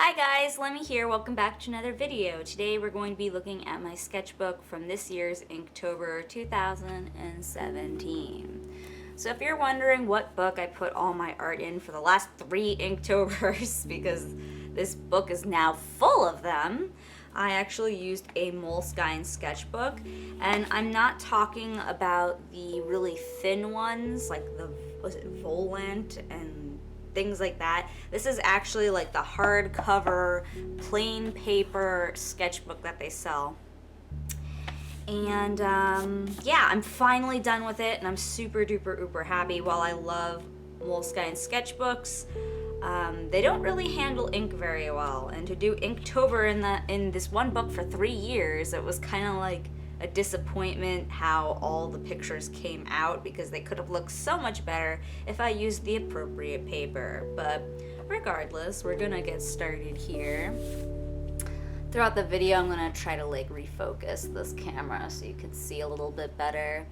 Hi guys, Lemi here. Welcome back to another video. Today we're going to be looking at my sketchbook from this year's Inktober 2017. So if you're wondering what book I put all my art in for the last 3 Inktobers, because this book is now full of them, I actually used a Moleskine sketchbook, and I'm not talking about the really thin ones like the, was it Volant and things like that. This is actually like the hardcover plain paper sketchbook that they sell. And yeah, I'm finally done with it and I'm super duper uber happy. While I love Moleskine sketchbooks, they don't really handle ink very well, and to do Inktober in this one book for 3 years, it was kind of like a disappointment how all the pictures came out, because they could have looked so much better if I used the appropriate paper. But regardless, we're gonna get started here. Throughout the video, I'm gonna try to like refocus this camera so you can see a little bit better.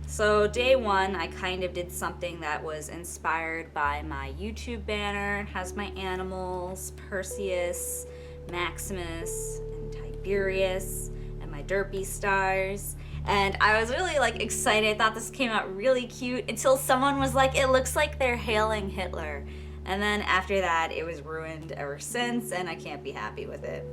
So day one, I kind of did something that was inspired by my YouTube banner. It has my animals, Perseus, Maximus, and Tiberius, my derpy stars, and I was really like excited. I thought this came out really cute until someone was like, it looks like they're hailing Hitler, and then after that it was ruined ever since, and I can't be happy with it.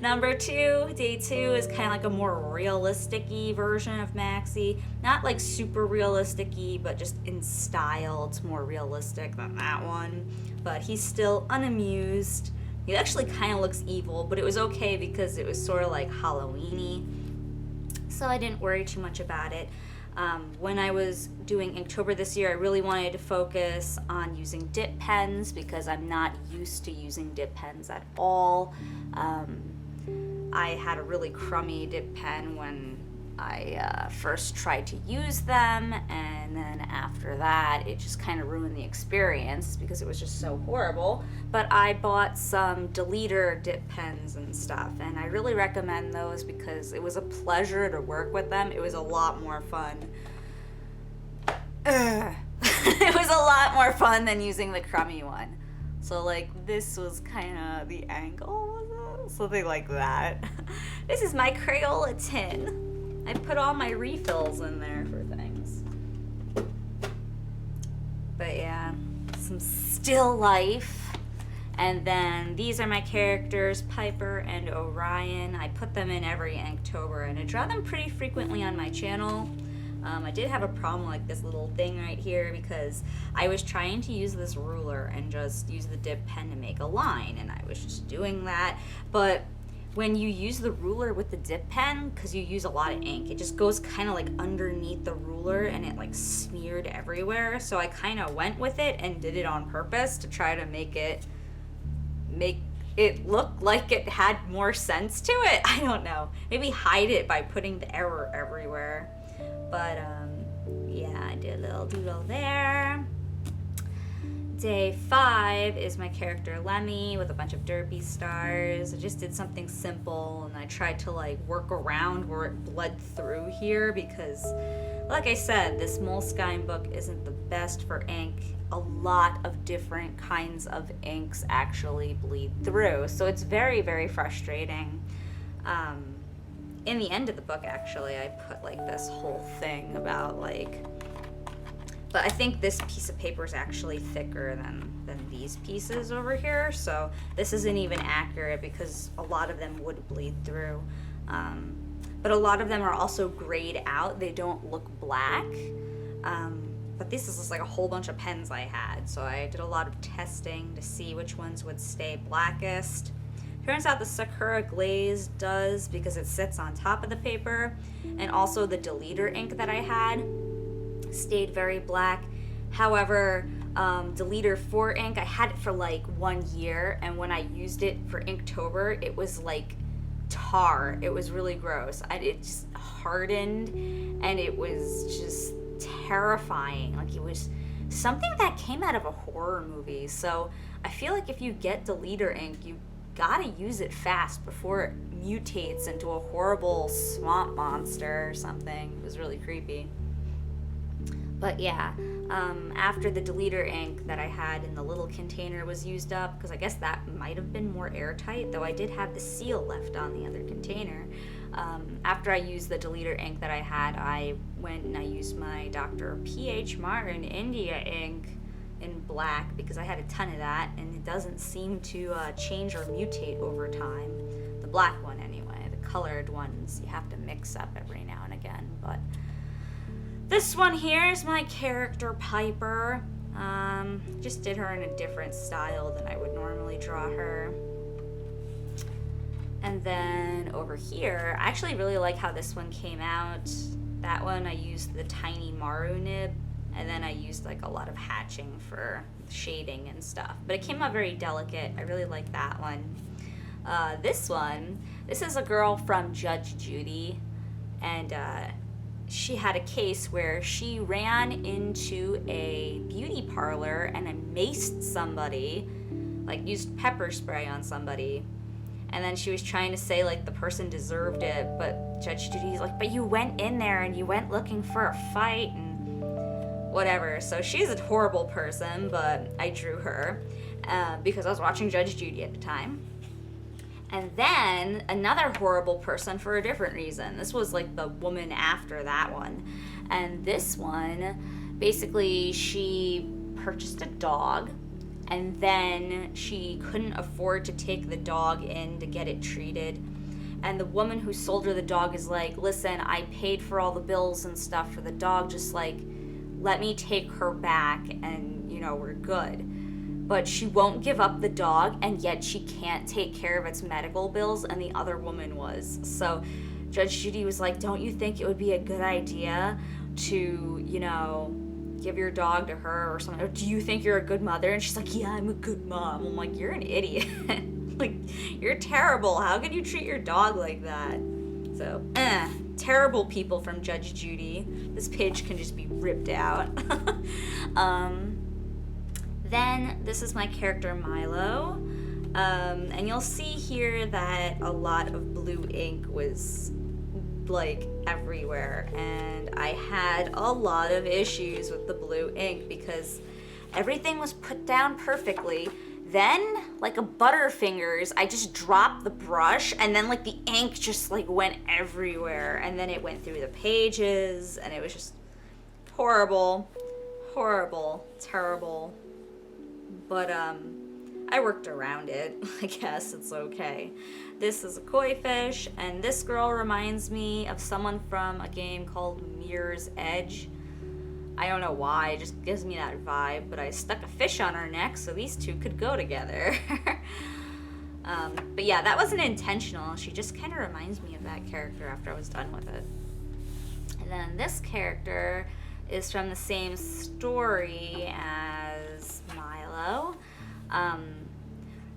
Number 2, day 2 is kind of like a more realistic-y version of Maxie. Not like super realistic-y, but just in style it's more realistic than that one, but he's still unamused. He actually kind of looks evil, but it was okay because it was sort of like Halloween-y, so I didn't worry too much about it. When I was doing Inktober this year, I really wanted to focus on using dip pens because I'm not used to using dip pens at all. I had a really crummy dip pen when I first tried to use them, and then after that it just kind of ruined the experience because it was just so horrible. But I bought some deleter dip pens and stuff, and I really recommend those because it was a pleasure to work with them. It was a lot more fun. It was a lot more fun than using the crummy one. So like this was kind of the angle, was it? Something like that. This is my Crayola tin. I put all my refills in there for things. But yeah, some still life. And then these are my characters, Piper and Orion. I put them in every Inktober, and I draw them pretty frequently on my channel. I did have a problem like this little thing right here because I was trying to use this ruler and just use the dip pen to make a line, and I was just doing that. But when you use the ruler with the dip pen, because you use a lot of ink, it just goes kind of like underneath the ruler and it like smeared everywhere. So I kind of went with it and did it on purpose to try to make it look like it had more sense to it. I don't know. Maybe hide it by putting the error everywhere. But yeah, I did a little doodle there. Day 5 is my character Lemi with a bunch of derpy stars. I just did something simple, and I tried to like work around where it bled through here because, like I said, this Moleskine book isn't the best for ink. A lot of different kinds of inks actually bleed through, so it's very, very frustrating. In the end of the book, actually, I put like this whole thing about like, but I think this piece of paper is actually thicker than these pieces over here, so this isn't even accurate because a lot of them would bleed through. But a lot of them are also grayed out. They don't look black. But this is just like a whole bunch of pens I had, so I did a lot of testing to see which ones would stay blackest. Turns out the Sakura Glaze does because it sits on top of the paper, and also the deleter ink that I had stayed very black. However, deleter 4 ink, I had it for like 1 year, and when I used it for Inktober, it was like tar. It was really gross. It just hardened, and it was just terrifying. Like it was something that came out of a horror movie. So I feel like if you get deleter ink, you gotta use it fast before it mutates into a horrible swamp monster or something. It was really creepy. But yeah, After the deleter ink that I had in the little container was used up, because I guess that might have been more airtight, though I did have the seal left on the other container. After I used the deleter ink that I had, I went and I used my Dr. P.H. Martin India ink in black, because I had a ton of that, and it doesn't seem to change or mutate over time. The black one anyway. The colored ones you have to mix up every now and again, but this one here is my character Piper. Just did her in a different style than I would normally draw her. And then over here, I actually really like how this one came out. That one I used the tiny Maru nib, and then I used like a lot of hatching for shading and stuff. But it came out very delicate. I really like that one. This one, this is a girl from Judge Judy, and she had a case where she ran into a beauty parlor and maced somebody, like used pepper spray on somebody. And then she was trying to say like the person deserved it, but Judge Judy's like, but you went in there and you went looking for a fight and whatever. So she's a horrible person, but I drew her because I was watching Judge Judy at the time. And then another horrible person for a different reason. This was like the woman after that one. And this one, basically she purchased a dog, and then she couldn't afford to take the dog in to get it treated. And the woman who sold her the dog is like, listen, I paid for all the bills and stuff for the dog, just like, let me take her back and, you know, we're good. But she won't give up the dog, and yet she can't take care of its medical bills, and the other woman was. So Judge Judy was like, don't you think it would be a good idea to, you know, give your dog to her or something? Or do you think you're a good mother? And she's like, yeah, I'm a good mom. I'm like, you're an idiot. Like, you're terrible. How could you treat your dog like that? So, terrible people from Judge Judy. This page can just be ripped out. Then this is my character Milo, and you'll see here that a lot of blue ink was like everywhere, and I had a lot of issues with the blue ink because everything was put down perfectly. Then, like a Butterfingers, I just dropped the brush, and then like the ink just like went everywhere, and then it went through the pages, and it was just horrible, terrible. But I worked around it. I guess it's okay. This is a koi fish, and this girl reminds me of someone from a game called Mirror's Edge. I don't know why, it just gives me that vibe, but I stuck a fish on her neck so these two could go together. But yeah, that wasn't intentional. She just kind of reminds me of that character after I was done with it. And then this character is from the same story as Milo.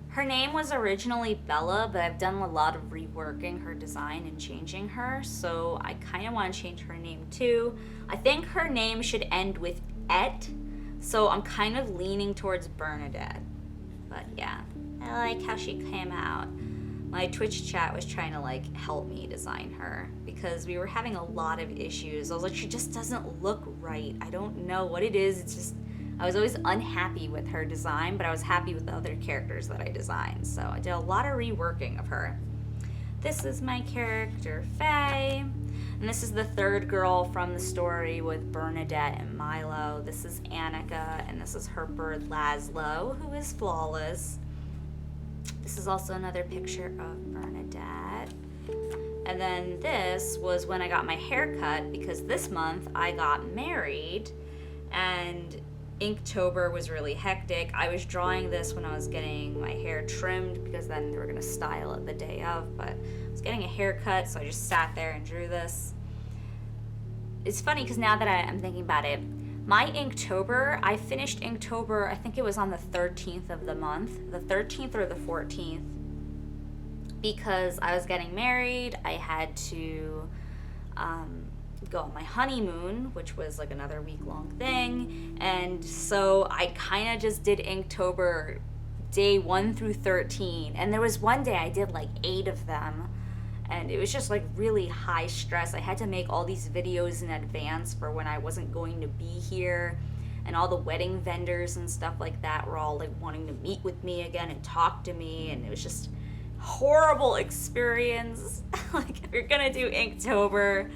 Her name was originally Bella, but I've done a lot of reworking her design and changing her, so I kind of want to change her name too. I think her name should end with Et, so I'm kind of leaning towards Bernadette. But yeah, I like how she came out. My Twitch chat was trying to like help me design her because we were having a lot of issues. I was like, she just doesn't look right. I don't know what it is. It's just, I was always unhappy with her design, but I was happy with the other characters that I designed. So I did a lot of reworking of her. This is my character, Faye. And this is the third girl from the story with Bernadette and Milo. This is Annika, and this is her bird, Laszlo, who is flawless. This is also another picture of Bernadette. And then this was when I got my hair cut, because this month I got married, and Inktober was really hectic. I was drawing this when I was getting my hair trimmed because then they were going to style it the day of, but I was getting a haircut, so I just sat there and drew this. It's funny because now that I'm thinking about it, my Inktober, I finished Inktober, I think it was on the 13th of the month, the 13th or the 14th, because I was getting married. I had to go on my honeymoon, which was like another week-long thing, and so I kind of just did Inktober day 1 through 13, and there was one day I did like 8 of them, and it was just like really high stress. I had to make all these videos in advance for when I wasn't going to be here, and all the wedding vendors and stuff like that were all like wanting to meet with me again and talk to me, and it was just horrible experience. Like, if you're gonna do Inktober,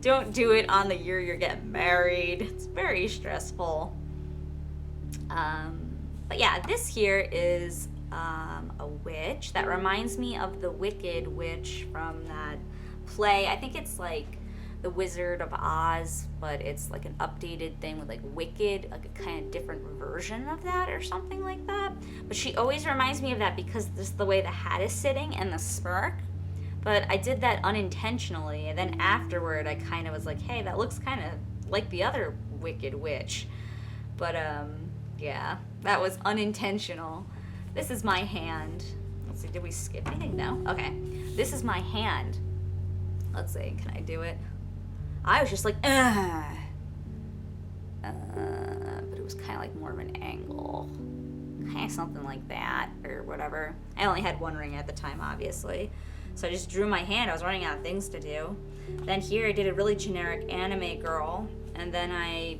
don't do it on the year you're getting married. It's very stressful. But yeah, this here is a witch that reminds me of the Wicked Witch from that play. I think it's like The Wizard of Oz, but it's like an updated thing with like Wicked, like a kind of different version of that or something like that. But she always reminds me of that because just the way the hat is sitting and the smirk. But I did that unintentionally, and then afterward I kind of was like, hey, that looks kind of like the other Wicked Witch. But yeah, that was unintentional. This is my hand. Let's see, did we skip anything? No? Okay. This is my hand. Let's see, can I do it? I was just like, but it was kind of like more of an angle. Kind of something like that, or whatever. I only had one ring at the time, obviously. So I just drew my hand. I was running out of things to do. Then here I did a really generic anime girl, and then I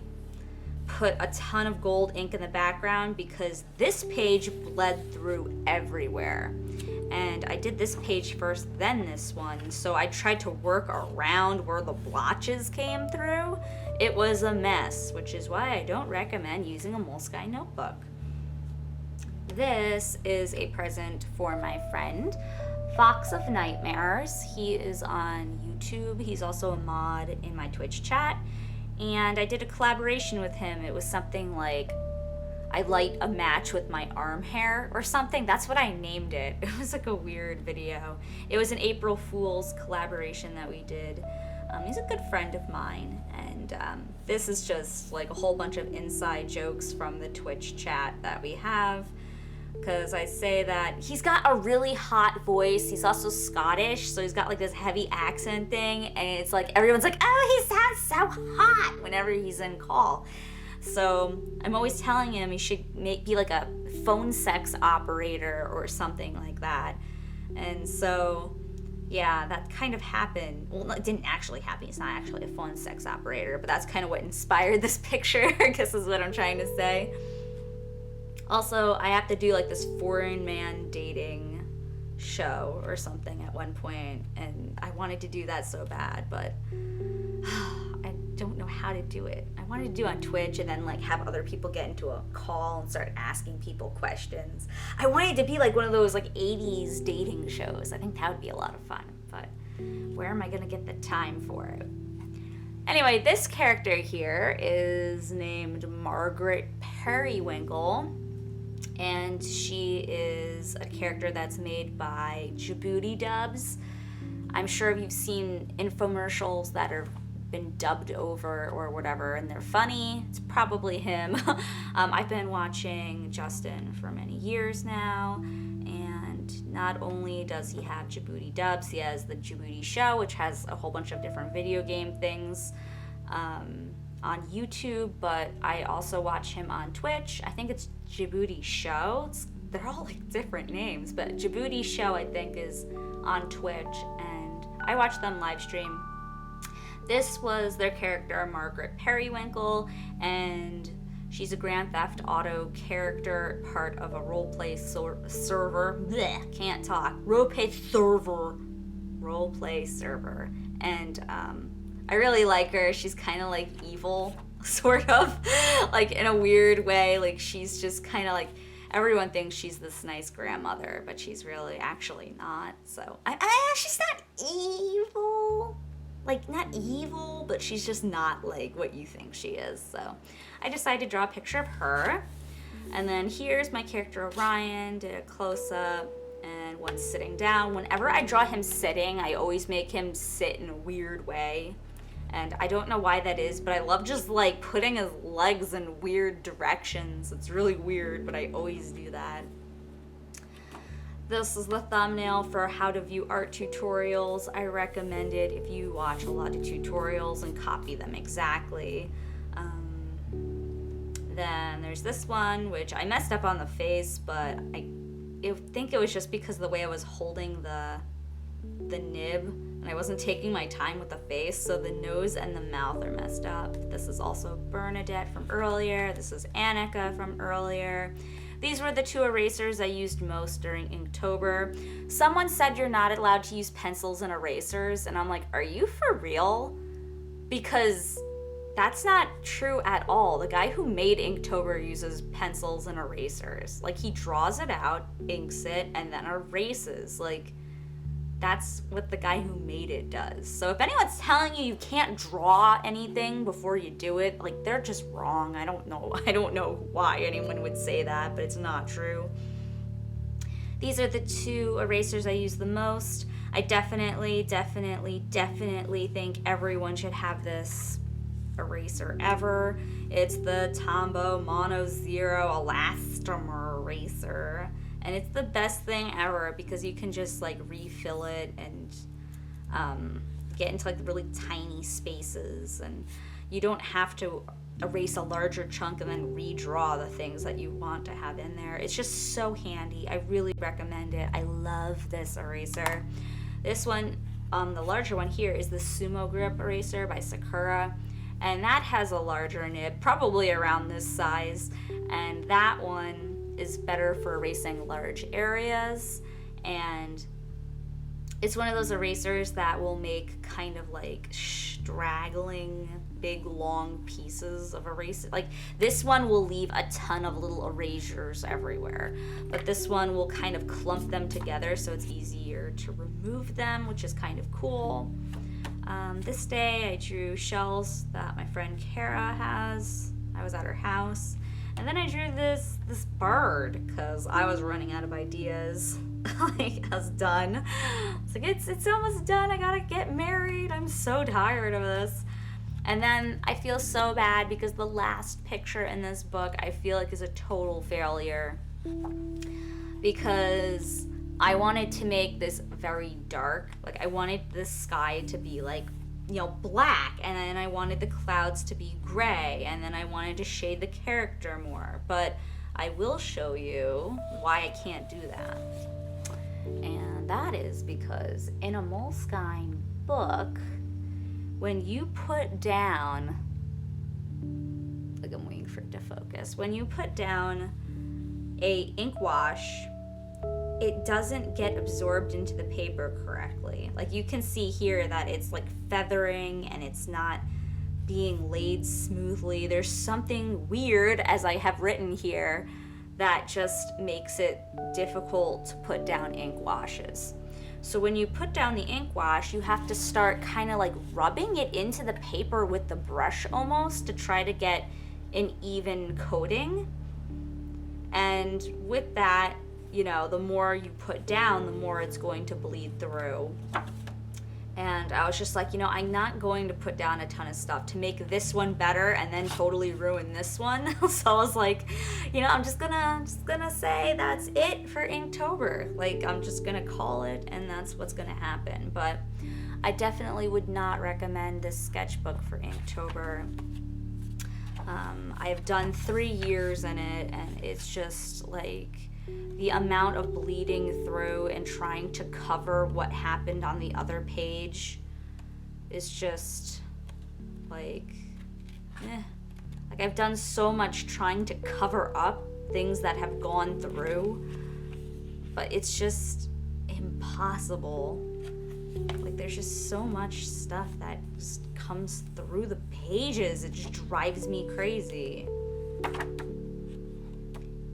put a ton of gold ink in the background because this page bled through everywhere. And I did this page first, then this one, so I tried to work around where the blotches came through. It was a mess, which is why I don't recommend using a Moleskine notebook. This is a present for my friend, Fox of Nightmares. He is on YouTube. He's also a mod in my Twitch chat. And I did a collaboration with him. It was something like, I light a match with my arm hair or something. That's what I named it. It was like a weird video. It was an April Fool's collaboration that we did. He's a good friend of mine. And this is just like a whole bunch of inside jokes from the Twitch chat that we have. Because I say that he's got a really hot voice. He's also Scottish, so he's got like this heavy accent thing, and it's like everyone's like, oh, he sounds so hot whenever he's in call. So I'm always telling him he should be like a phone sex operator or something like that. And so, yeah, that kind of happened. Well, it didn't actually happen. He's not actually a phone sex operator, but that's kind of what inspired this picture, I guess is what I'm trying to say. Also, I have to do like this foreign man dating show or something at one point, and I wanted to do that so bad, but I don't know how to do it. I wanted to do it on Twitch and then like have other people get into a call and start asking people questions. I wanted to be like one of those like 80s dating shows. I think that would be a lot of fun, but where am I gonna get the time for it? Anyway, this character here is named Margaret Periwinkle. And she is a character that's made by Djibouti Dubs. I'm sure you've seen infomercials that have been dubbed over or whatever, and they're funny. It's probably him. I've been watching Justin for many years now, and not only does he have Djibouti Dubs, he has the Djibouti Show, which has a whole bunch of different video game things on YouTube, but I also watch him on Twitch. I think it's Djibouti Show. They're all like different names, but Djibouti Show I think is on Twitch, and I watch them live stream. This was their character, Margaret Periwinkle, and she's a Grand Theft Auto character, part of a roleplay server. Blech, can't talk. Roleplay server. And I really like her. She's kind of like evil, sort of, like in a weird way. Like she's just kind of like, everyone thinks she's this nice grandmother, but she's really actually not. So she's not evil. Like not evil, but she's just not like what you think she is. So I decided to draw a picture of her. And then here's my character Orion, did a close-up, and one sitting down. Whenever I draw him sitting, I always make him sit in a weird way. And I don't know why that is, but I love just like putting his legs in weird directions. It's really weird, but I always do that. This is the thumbnail for how to view art tutorials. I recommend it if you watch a lot of tutorials and copy them exactly. Then there's this one, which I messed up on the face, but I think it was just because of the way I was holding the nib. and I wasn't taking my time with the face, so the nose and the mouth are messed up. This is also Bernadette from earlier. This is Annika from earlier. These were the two erasers I used most during Inktober. Someone said you're not allowed to use pencils and erasers, and I'm like, are you for real? Because that's not true at all. The guy who made Inktober uses pencils and erasers. Like, he draws it out, inks it, and then erases. Like, that's what the guy who made it does. So if anyone's telling you you can't draw anything before you do it, like, they're just wrong. I don't know why anyone would say that, but it's not true. These are the two erasers I use the most. I definitely think everyone should have this eraser ever. It's the Tombow Mono Zero Elastomer eraser. And it's the best thing ever because you can just like refill it and get into like really tiny spaces, and you don't have to erase a larger chunk and then redraw the things that you want to have in there. It's just so handy. I really recommend it. I love this eraser. This one, the larger one here, is the Sumo Grip eraser by Sakura, and that has a larger nib, probably around this size, and that one is better for erasing large areas, and it's one of those erasers that will make kind of like straggling big long pieces of eraser. Like, this one will leave a ton of little erasures everywhere, but this one will kind of clump them together so it's easier to remove them, which is kind of cool. This day I drew shells that my friend Kara has. I was at her house. And then I drew this bird because I was running out of ideas. Like, I was done. It's like, it's almost done. I gotta get married. I'm so tired of this. And then I feel so bad because the last picture in this book I feel like is a total failure, because I wanted to make this very dark. Like, I wanted the sky to be like, you know, black, and then I wanted the clouds to be gray, and then I wanted to shade the character more. But I will show you why I can't do that. And that is because in a Moleskine book, when you put down, like, I'm waiting for it to focus, when you put down a ink wash, it doesn't get absorbed into the paper correctly. Like, you can see here that it's like feathering and it's not being laid smoothly. There's something weird, as I have written here, that just makes it difficult to put down ink washes. So when you put down the ink wash, you have to start kind of like rubbing it into the paper with the brush almost to try to get an even coating. And with that, you know, the more you put down, the more it's going to bleed through. And I was just like, you know, I'm not going to put down a ton of stuff to make this one better and then totally ruin this one. So I was like, you know, I'm just gonna say that's it for Inktober. Like, I'm just gonna call it, and that's what's gonna happen. But I definitely would not recommend this sketchbook for Inktober. I've done 3 years in it, and it's just like the amount of bleeding through and trying to cover what happened on the other page is just like, Like, I've done so much trying to cover up things that have gone through, but it's just impossible. Like, there's just so much stuff that just comes through the pages. It just drives me crazy.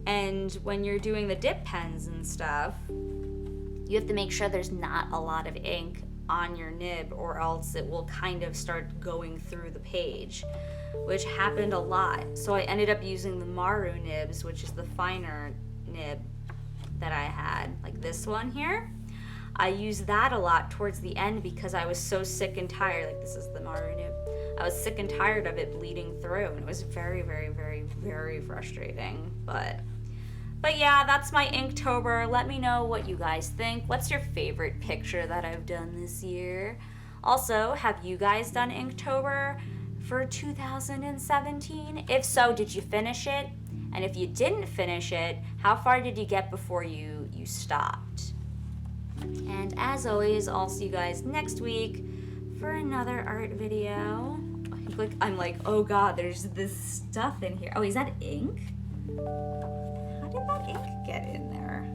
And when you're doing the dip pens and stuff, you have to make sure there's not a lot of ink on your nib, or else it will kind of start going through the page, which happened a lot. So I ended up using the Maru nibs, which is the finer nib that I had, like this one here. I used that a lot towards the end because I was so sick and tired. Like, this is the Maru nib. I was sick and tired of it bleeding through, and it was very, very, very, very frustrating. But yeah, that's my Inktober. Let me know what you guys think. What's your favorite picture that I've done this year? Also, have you guys done Inktober for 2017? If so, did you finish it? And if you didn't finish it, how far did you get before you stopped? And as always, I'll see you guys next week for another art video. I'm like, oh god, there's this stuff in here. Oh, is that ink? How did that ink get in there?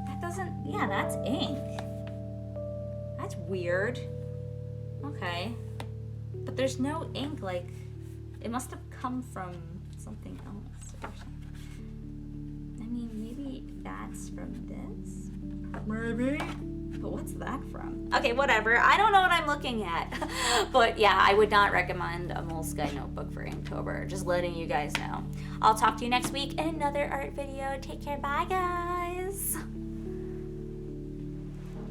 That doesn't, yeah, that's ink. That's weird. Okay. But there's no ink, like, it must have come from something else or something. I mean, maybe that's from this? Maybe? But what's that from? Okay, whatever. I don't know what I'm looking at. But yeah, I would not recommend a Moleskine notebook for Inktober. Just letting you guys know. I'll talk to you next week in another art video. Take care. Bye, guys.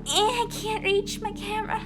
I can't reach my camera.